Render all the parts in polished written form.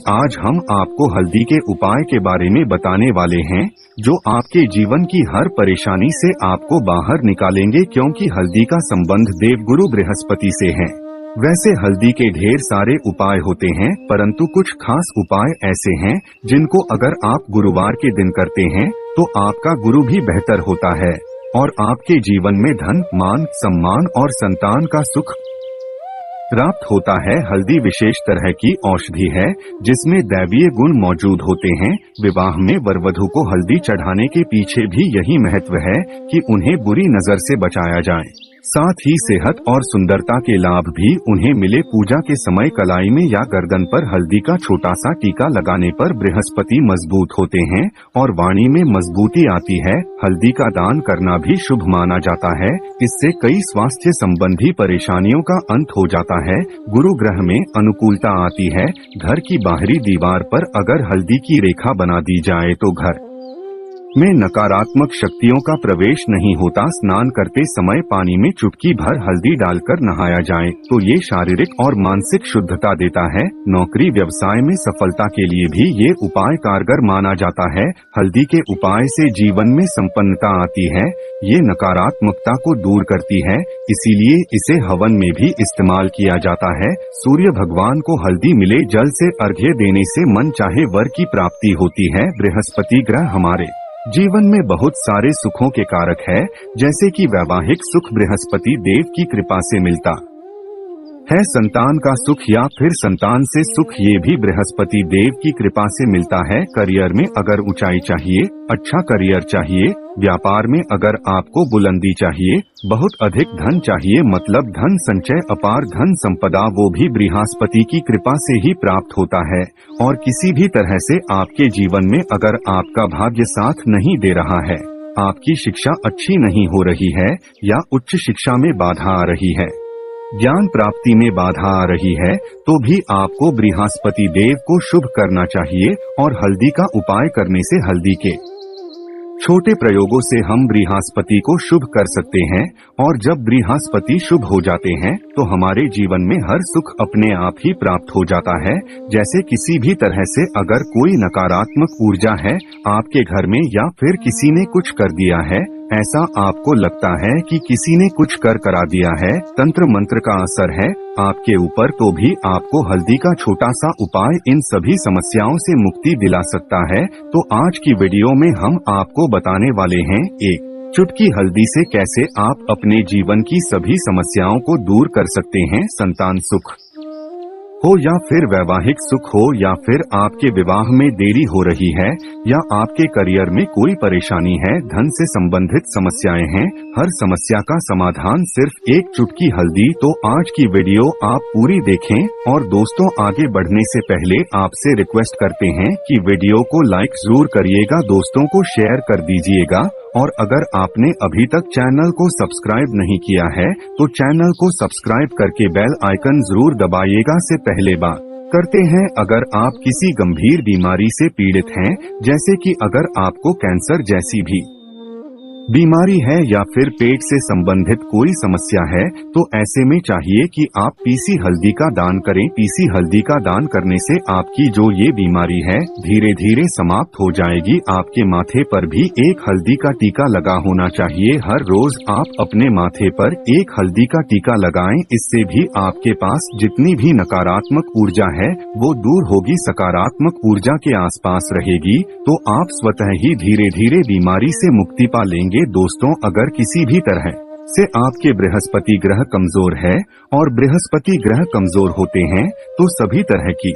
आज हम आपको हल्दी के उपाय के बारे में बताने वाले हैं जो आपके जीवन की हर परेशानी से आपको बाहर निकालेंगे, क्योंकि हल्दी का संबंध देवगुरु बृहस्पति से है। वैसे हल्दी के ढेर सारे उपाय होते हैं, परंतु कुछ खास उपाय ऐसे हैं जिनको अगर आप गुरुवार के दिन करते हैं तो आपका गुरु भी बेहतर होता है और आपके जीवन में धन, मान, सम्मान और संतान का सुख प्राप्त होता है। हल्दी विशेष तरह की औषधि है जिसमें दैवीय गुण मौजूद होते हैं। विवाह में वरवधु को हल्दी चढ़ाने के पीछे भी यही महत्व है कि उन्हें बुरी नजर से बचाया जाए। साथ ही सेहत और सुंदरता के लाभ भी उन्हें मिले। पूजा के समय कलाई में या गर्दन पर हल्दी का छोटा सा टीका लगाने पर बृहस्पति मजबूत होते हैं और वाणी में मजबूती आती है। हल्दी का दान करना भी शुभ माना जाता है। इससे कई स्वास्थ्य संबंधी परेशानियों का अंत हो जाता है। गुरु ग्रह में अनुकूलता आती है। घर की बाहरी दीवार पर अगर हल्दी की रेखा बना दी जाए तो घर में नकारात्मक शक्तियों का प्रवेश नहीं होता। स्नान करते समय पानी में चुटकी भर हल्दी डालकर नहाया जाए तो ये शारीरिक और मानसिक शुद्धता देता है। नौकरी व्यवसाय में सफलता के लिए भी ये उपाय कारगर माना जाता है। हल्दी के उपाय से जीवन में संपन्नता आती है। ये नकारात्मकता को दूर करती है, इसीलिए इसे हवन में भी इस्तेमाल किया जाता है। सूर्य भगवान को हल्दी मिले जल से अर्घ्य देने से मन चाहे वर की प्राप्ति होती है। बृहस्पति ग्रह हमारे जीवन में बहुत सारे सुखों के कारक है, जैसे कि वैवाहिक सुख बृहस्पति देव की कृपा से मिलता है। संतान का सुख या फिर संतान से सुख ये भी बृहस्पति देव की कृपा से मिलता है। करियर में अगर ऊंचाई चाहिए, अच्छा करियर चाहिए, व्यापार में अगर आपको बुलंदी चाहिए, बहुत अधिक धन चाहिए, मतलब धन संचय, अपार धन संपदा, वो भी बृहस्पति की कृपा से ही प्राप्त होता है। और किसी भी तरह से आपके जीवन में अगर आपका भाग्य साथ नहीं दे रहा है, आपकी शिक्षा अच्छी नहीं हो रही है या उच्च शिक्षा में बाधा आ रही है, ज्ञान प्राप्ति में बाधा आ रही है, तो भी आपको बृहस्पति देव को शुभ करना चाहिए। और हल्दी का उपाय करने से हल्दी के छोटे प्रयोगों से हम बृहस्पति को शुभ कर सकते हैं। और जब बृहस्पति शुभ हो जाते हैं तो हमारे जीवन में हर सुख अपने आप ही प्राप्त हो जाता है। जैसे किसी भी तरह से अगर कोई नकारात्मक ऊर्जा है आपके घर में या फिर किसी ने कुछ कर दिया है, ऐसा आपको लगता है कि किसी ने कुछ करा दिया है, तंत्र मंत्र का असर है आपके ऊपर, तो भी आपको हल्दी का छोटा सा उपाय इन सभी समस्याओं से मुक्ति दिला सकता है। तो आज की वीडियो में हम आपको बताने वाले हैं एक चुटकी हल्दी से कैसे आप अपने जीवन की सभी समस्याओं को दूर कर सकते हैं। संतान सुख हो या फिर वैवाहिक सुख हो या फिर आपके विवाह में देरी हो रही है या आपके करियर में कोई परेशानी है, धन से संबंधित समस्याएं हैं, हर समस्या का समाधान सिर्फ एक चुटकी हल्दी। तो आज की वीडियो आप पूरी देखें। और दोस्तों, आगे बढ़ने से पहले आपसे रिक्वेस्ट करते हैं कि वीडियो को लाइक जरूर करिएगा, दोस्तों को शेयर कर दीजिएगा। और अगर आपने अभी तक चैनल को सब्सक्राइब नहीं किया है तो चैनल को सब्सक्राइब करके बेल आइकन जरूर दबाइएगा। से पहले बात करते हैं, अगर आप किसी गंभीर बीमारी से पीड़ित हैं, जैसे कि अगर आपको कैंसर जैसी भी बीमारी है या फिर पेट से संबंधित कोई समस्या है, तो ऐसे में चाहिए कि आप पीसी हल्दी का दान करें। पीसी हल्दी का दान करने से आपकी जो ये बीमारी है धीरे धीरे समाप्त हो जाएगी। आपके माथे पर भी एक हल्दी का टीका लगा होना चाहिए। हर रोज आप अपने माथे पर एक हल्दी का टीका लगाएं, इससे भी आपके पास जितनी भी नकारात्मक ऊर्जा है वो दूर होगी, सकारात्मक ऊर्जा के आसपास रहेगी, तो आप स्वतः ही धीरे धीरे बीमारी से मुक्ति पा लेंगे। दोस्तों, अगर किसी भी तरह से आपके बृहस्पति ग्रह कमजोर है और बृहस्पति ग्रह कमजोर होते हैं तो सभी तरह की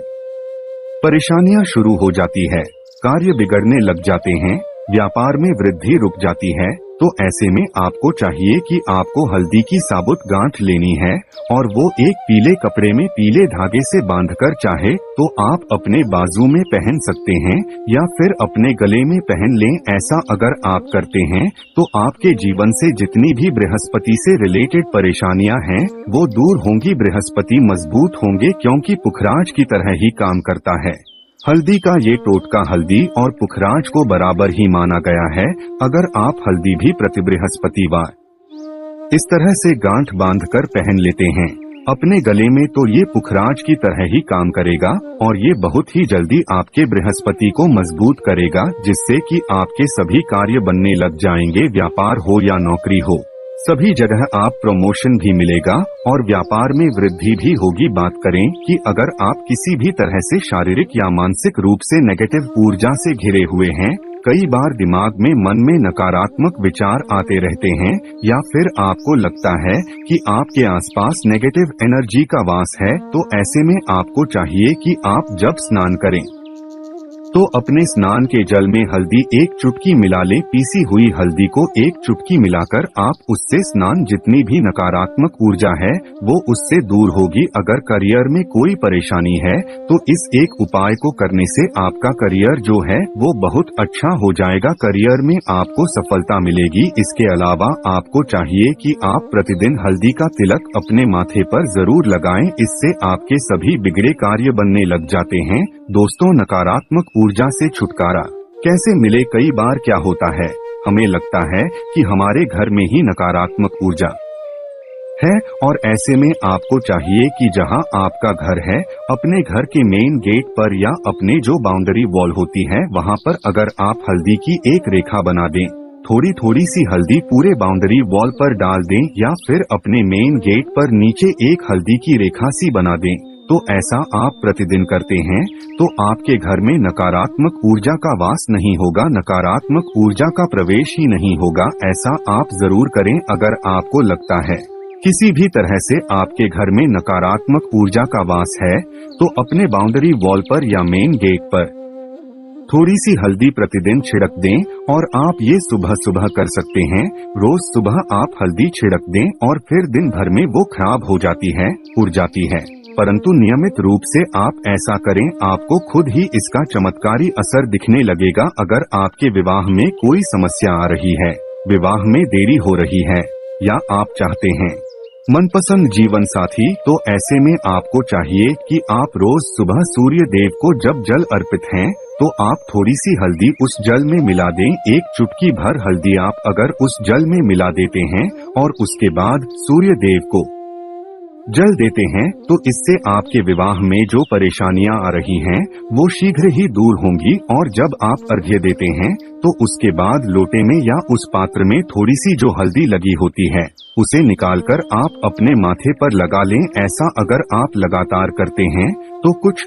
परेशानियां शुरू हो जाती है, कार्य बिगड़ने लग जाते हैं, व्यापार में वृद्धि रुक जाती है। तो ऐसे में आपको चाहिए कि आपको हल्दी की साबुत गांठ लेनी है और वो एक पीले कपड़े में पीले धागे से बांधकर चाहे तो आप अपने बाजू में पहन सकते हैं या फिर अपने गले में पहन लें। ऐसा अगर आप करते हैं तो आपके जीवन से जितनी भी बृहस्पति से रिलेटेड परेशानियां हैं वो दूर होंगी। बृहस्पति मजबूत होंगे क्योंकि पुखराज की तरह ही काम करता है। हल्दी का ये टोटका हल्दी और पुखराज को बराबर ही माना गया है। अगर आप हल्दी भी प्रति बृहस्पतिवार इस तरह से गांठ बांधकर पहन लेते हैं अपने गले में तो ये पुखराज की तरह ही काम करेगा और ये बहुत ही जल्दी आपके बृहस्पति को मजबूत करेगा, जिससे कि आपके सभी कार्य बनने लग जाएंगे। व्यापार हो या नौकरी हो, सभी जगह आप प्रमोशन भी मिलेगा और व्यापार में वृद्धि भी होगी। बात करें कि अगर आप किसी भी तरह से शारीरिक या मानसिक रूप से नेगेटिव ऊर्जा से घिरे हुए हैं, कई बार दिमाग में मन में नकारात्मक विचार आते रहते हैं, या फिर आपको लगता है कि आपके आसपास नेगेटिव एनर्जी का वास है, तो ऐसे में आपको चाहिए कि आप जब स्नान करें तो अपने स्नान के जल में हल्दी एक चुटकी मिला लें। पीसी हुई हल्दी को एक चुटकी मिलाकर आप उससे स्नान, जितनी भी नकारात्मक ऊर्जा है वो उससे दूर होगी। अगर करियर में कोई परेशानी है तो इस एक उपाय को करने से आपका करियर जो है वो बहुत अच्छा हो जाएगा, करियर में आपको सफलता मिलेगी। इसके अलावा आपको चाहिए कि आप प्रतिदिन हल्दी का तिलक अपने माथे पर जरूर लगाएं, इससे आपके सभी बिगड़े कार्य बनने लग जाते हैं। दोस्तों, नकारात्मक ऊर्जा से छुटकारा कैसे मिले? कई बार क्या होता है, हमें लगता है कि हमारे घर में ही नकारात्मक ऊर्जा है और ऐसे में आपको चाहिए कि जहां आपका घर है, अपने घर के मेन गेट पर या अपने जो बाउंड्री वॉल होती है वहां पर अगर आप हल्दी की एक रेखा बना दें, थोड़ी थोड़ी सी हल्दी पूरे बाउंड्री वॉल पर डाल दें, या फिर अपने मेन गेट पर नीचे एक हल्दी की रेखा सी बना दें, तो ऐसा आप प्रतिदिन करते हैं तो आपके घर में नकारात्मक ऊर्जा का वास नहीं होगा, नकारात्मक ऊर्जा का प्रवेश ही नहीं होगा। ऐसा आप जरूर करें। अगर आपको लगता है किसी भी तरह से आपके घर में नकारात्मक ऊर्जा का वास है, तो अपने बाउंड्री वॉल पर या मेन गेट पर थोड़ी सी हल्दी प्रतिदिन छिड़क दें, और आप ये सुबह सुबह कर सकते हैं। रोज सुबह आप हल्दी छिड़क दें और फिर दिन भर में वो खराब हो जाती है, उड़ जाती है, परंतु नियमित रूप से आप ऐसा करें, आपको खुद ही इसका चमत्कारी असर दिखने लगेगा। अगर आपके विवाह में कोई समस्या आ रही है, विवाह में देरी हो रही है, या आप चाहते हैं मनपसंद जीवन साथी, तो ऐसे में आपको चाहिए कि आप रोज सुबह सूर्य देव को जब जल अर्पित है तो आप थोड़ी सी हल्दी उस जल में मिला दें। एक चुटकी भर हल्दी आप अगर उस जल में मिला देते हैं और उसके बाद सूर्य देव को जल देते हैं, तो इससे आपके विवाह में जो परेशानियां आ रही हैं वो शीघ्र ही दूर होंगी। और जब आप अर्घ्य देते हैं तो उसके बाद लोटे में या उस पात्र में थोड़ी सी जो हल्दी लगी होती है उसे निकालकर आप अपने माथे पर लगा लें। ऐसा अगर आप लगातार करते हैं तो कुछ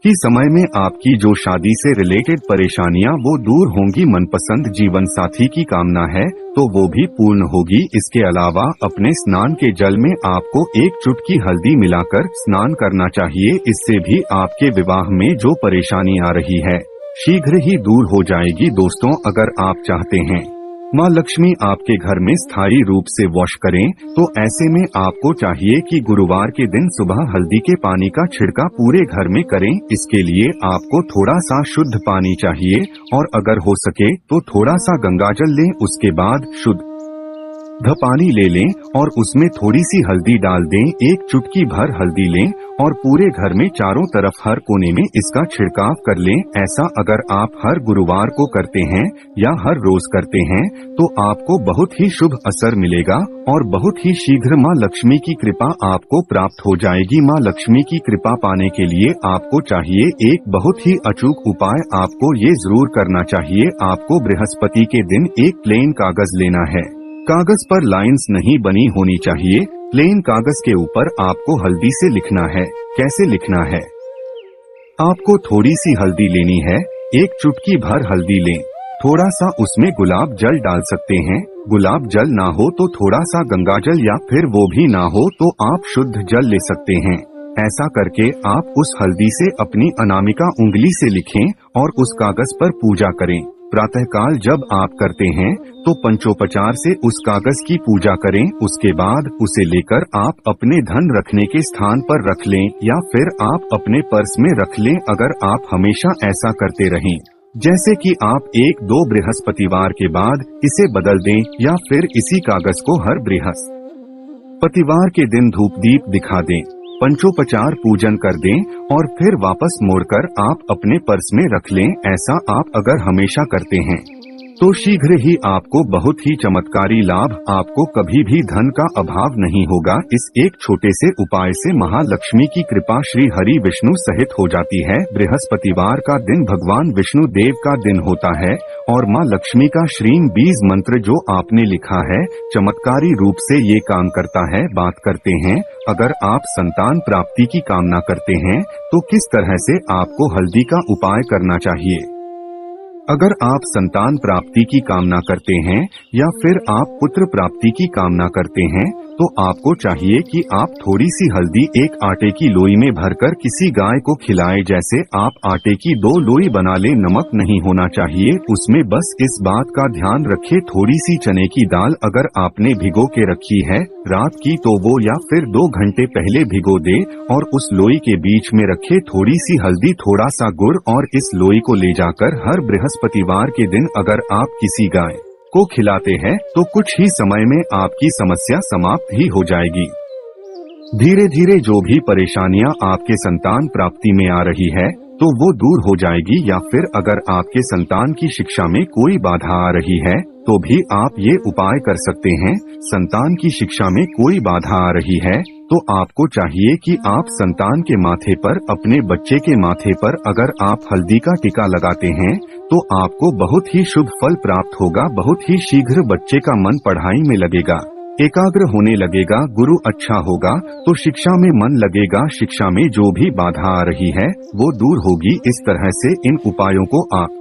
ही समय में आपकी जो शादी से रिलेटेड परेशानियां वो दूर होंगी। मनपसंद जीवन साथी की कामना है तो वो भी पूर्ण होगी। इसके अलावा अपने स्नान के जल में आपको एक चुटकी हल्दी मिलाकर स्नान करना चाहिए। इससे भी आपके विवाह में जो परेशानी आ रही है शीघ्र ही दूर हो जाएगी। दोस्तों, अगर आप चाहते हैं माँ लक्ष्मी आपके घर में स्थायी रूप से वॉश करें, तो ऐसे में आपको चाहिए कि गुरुवार के दिन सुबह हल्दी के पानी का छिड़काव पूरे घर में करें। इसके लिए आपको थोड़ा सा शुद्ध पानी चाहिए, और अगर हो सके तो थोड़ा सा गंगाजल लें। उसके बाद शुद्ध पानी ले लें और उसमें थोड़ी सी हल्दी डाल दें। एक चुटकी भर हल्दी लें और पूरे घर में चारों तरफ हर कोने में इसका छिड़काव कर लें। ऐसा अगर आप हर गुरुवार को करते हैं या हर रोज करते हैं तो आपको बहुत ही शुभ असर मिलेगा और बहुत ही शीघ्र माँ लक्ष्मी की कृपा आपको प्राप्त हो जाएगी। माँ लक्ष्मी की कृपा पाने के लिए आपको चाहिए एक बहुत ही अचूक उपाय। आपको ये जरूर करना चाहिए। आपको बृहस्पति के दिन एक प्लेन कागज लेना है। कागज पर लाइंस नहीं बनी होनी चाहिए। प्लेन कागज के ऊपर आपको हल्दी से लिखना है। कैसे लिखना है? आपको थोड़ी सी हल्दी लेनी है, एक चुटकी भर हल्दी लें, थोड़ा सा उसमें गुलाब जल डाल सकते हैं। गुलाब जल ना हो तो थोड़ा सा गंगाजल, या फिर वो भी ना हो तो आप शुद्ध जल ले सकते हैं। ऐसा करके आप उस हल्दी से अपनी अनामिका उंगली से लिखें और उस कागज पर पूजा करें। प्रातःकाल जब आप करते हैं तो पंचोपचार से उस कागज की पूजा करें। उसके बाद उसे लेकर आप अपने धन रखने के स्थान पर रख लें, या फिर आप अपने पर्स में रख लें। अगर आप हमेशा ऐसा करते रहें, जैसे कि आप 1-2 बृहस्पतिवार के बाद इसे बदल दें, या फिर इसी कागज को हर बृहस्पतिवार के दिन धूप दीप दिखा दें, पंचोपचार पूजन कर दें और फिर वापस मोड़कर आप अपने पर्स में रख लें। ऐसा आप अगर हमेशा करते हैं तो शीघ्र ही आपको बहुत ही चमत्कारी लाभ, आपको कभी भी धन का अभाव नहीं होगा। इस एक छोटे से उपाय से महालक्ष्मी की कृपा श्री हरि विष्णु सहित हो जाती है। बृहस्पतिवार का दिन भगवान विष्णु देव का दिन होता है और माँ लक्ष्मी का श्रीम बीज मंत्र जो आपने लिखा है चमत्कारी रूप से ये काम करता है। बात करते हैं, अगर आप संतान प्राप्ति की कामना करते हैं तो किस तरह से आपको हल्दी का उपाय करना चाहिए। अगर आप संतान प्राप्ति की कामना करते हैं या फिर आप पुत्र प्राप्ति की कामना करते हैं तो आपको चाहिए कि आप थोड़ी सी हल्दी एक आटे की लोई में भरकर किसी गाय को खिलाएं। जैसे आप आटे की 2 लोई बना ले, नमक नहीं होना चाहिए उसमें। बस इस बात का ध्यान रखें, थोड़ी सी चने की दाल अगर आपने भिगो के रखी है रात की तो वो या फिर 2 घंटे पहले भिगो दे और उस लोई के बीच में रखे थोड़ी सी हल्दी, थोड़ा सा गुड़ और इस लोई को ले जाकर हर बृहस्पतिवार के दिन अगर आप किसी गाय को खिलाते हैं तो कुछ ही समय में आपकी समस्या समाप्त ही हो जाएगी। धीरे धीरे जो भी परेशानियां आपके संतान प्राप्ति में आ रही है तो वो दूर हो जाएगी। या फिर अगर आपके संतान की शिक्षा में कोई बाधा आ रही है तो भी आप ये उपाय कर सकते हैं। संतान की शिक्षा में कोई बाधा आ रही है तो आपको चाहिए कि आप संतान के माथे पर, अपने बच्चे के माथे पर अगर आप हल्दी का टीका लगाते हैं तो आपको बहुत ही शुभ फल प्राप्त होगा। बहुत ही शीघ्र बच्चे का मन पढ़ाई में लगेगा, एकाग्र होने लगेगा, गुरु अच्छा होगा तो शिक्षा में मन लगेगा। शिक्षा में जो भी बाधा आ रही है वो दूर होगी। इस तरह से इन उपायों को आप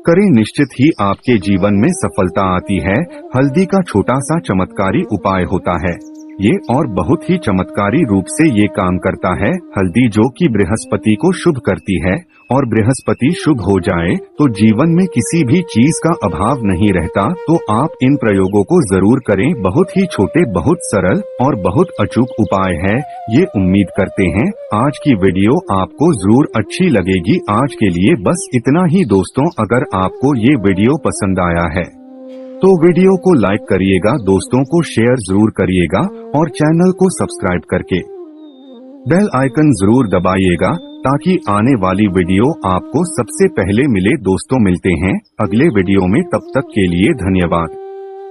करें, निश्चित ही आपके जीवन में सफलता आती है। हल्दी का छोटा सा चमत्कारी उपाय होता है ये और बहुत ही चमत्कारी रूप से ये काम करता है। हल्दी जो कि बृहस्पति को शुभ करती है और बृहस्पति शुभ हो जाए तो जीवन में किसी भी चीज का अभाव नहीं रहता। तो आप इन प्रयोगों को जरूर करें। बहुत ही छोटे, बहुत सरल और बहुत अचूक उपाय है ये। उम्मीद करते हैं आज की वीडियो आपको जरूर अच्छी लगेगी। आज के लिए बस इतना ही दोस्तों। अगर आपको ये वीडियो पसंद आया है तो वीडियो को लाइक करिएगा, दोस्तों को शेयर जरूर करिएगा और चैनल को सब्सक्राइब करके बेल आइकन जरूर दबाइएगा ताकि आने वाली वीडियो आपको सबसे पहले मिले। दोस्तों मिलते हैं अगले वीडियो में, तब तक के लिए धन्यवाद।